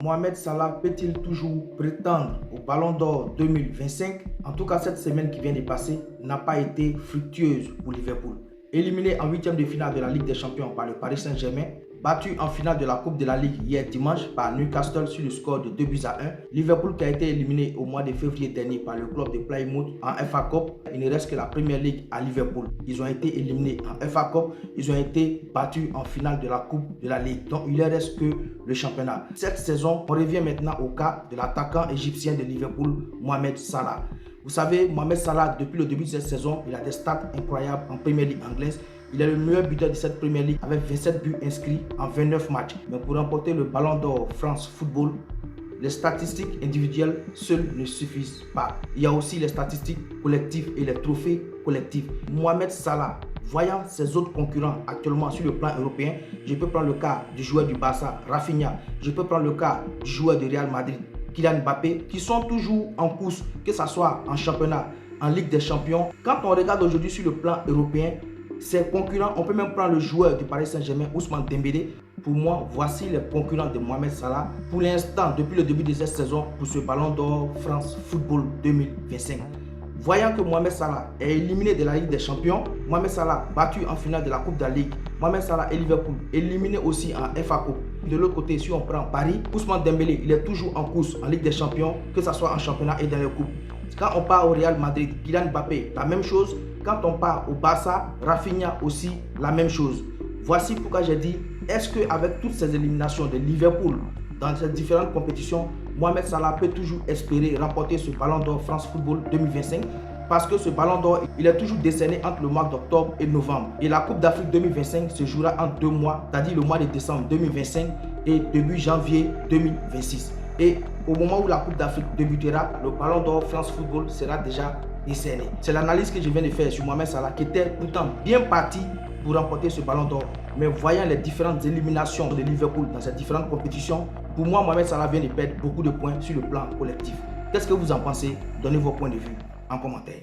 Mohamed Salah peut-il toujours prétendre au Ballon d'Or 2025? En tout cas, cette semaine qui vient de passer n'a pas été fructueuse pour Liverpool. Éliminé en huitième de finale de la Ligue des Champions par le Paris Saint-Germain, battu en finale de la Coupe de la Ligue hier dimanche par Newcastle sur le score de 2-1, Liverpool qui a été éliminé au mois de février dernier par le club de Plymouth en FA Cup. Il ne reste que la Premier League à Liverpool. Ils ont été éliminés en FA Cup, ils ont été battus en finale de la Coupe de la Ligue. Donc il ne reste que le championnat. Cette saison, on revient maintenant au cas de l'attaquant égyptien de Liverpool, Mohamed Salah. Vous savez, Mohamed Salah, depuis le début de cette saison, il a des stats incroyables en Premier League anglaise. Il est le meilleur buteur de cette Premier League avec 27 buts inscrits en 29 matchs. Mais pour remporter le Ballon d'Or France Football, les statistiques individuelles seules ne suffisent pas. Il y a aussi les statistiques collectives et les trophées collectifs. Mohamed Salah, voyant ses autres concurrents actuellement sur le plan européen, je peux prendre le cas du joueur du Barça, Rafinha. Je peux prendre le cas du joueur du Real Madrid, Kylian Mbappé, qui sont toujours en course, que ce soit en championnat, en Ligue des Champions. Quand on regarde aujourd'hui sur le plan européen, ses concurrents, on peut même prendre le joueur du Paris Saint-Germain, Ousmane Dembélé. Pour moi, voici les concurrents de Mohamed Salah pour l'instant, depuis le début de cette saison, pour ce Ballon d'Or France Football 2025. Voyant que Mohamed Salah est éliminé de la Ligue des Champions, Mohamed Salah battu en finale de la Coupe de la Ligue, Mohamed Salah et Liverpool éliminé aussi en FA Cup. De l'autre côté, si on prend Paris, Ousmane Dembélé, il est toujours en course en Ligue des Champions, que ce soit en championnat et dans les coupes. Quand on part au Real Madrid, Kylian Mbappé, la même chose. Quand on part au Barça, Rafinha aussi, la même chose. Voici pourquoi j'ai dit, est-ce qu'avec toutes ces éliminations de Liverpool dans ces différentes compétitions, Mohamed Salah peut toujours espérer remporter ce Ballon d'Or France Football 2025? Parce que ce Ballon d'Or, il est toujours décerné entre le mois d'octobre et novembre. Et la Coupe d'Afrique 2025 se jouera en 2 mois, c'est-à-dire le mois de décembre 2025 et début janvier 2026. Et au moment où la Coupe d'Afrique débutera, le Ballon d'Or France Football sera déjà décerné. C'est l'analyse que je viens de faire sur Mohamed Salah, qui était pourtant bien parti pour remporter ce Ballon d'Or. Mais voyant les différentes éliminations de Liverpool dans ces différentes compétitions, pour moi, Mohamed Salah vient de perdre beaucoup de points sur le plan collectif. Qu'est-ce que vous en pensez? Donnez vos points de vue en commentaire.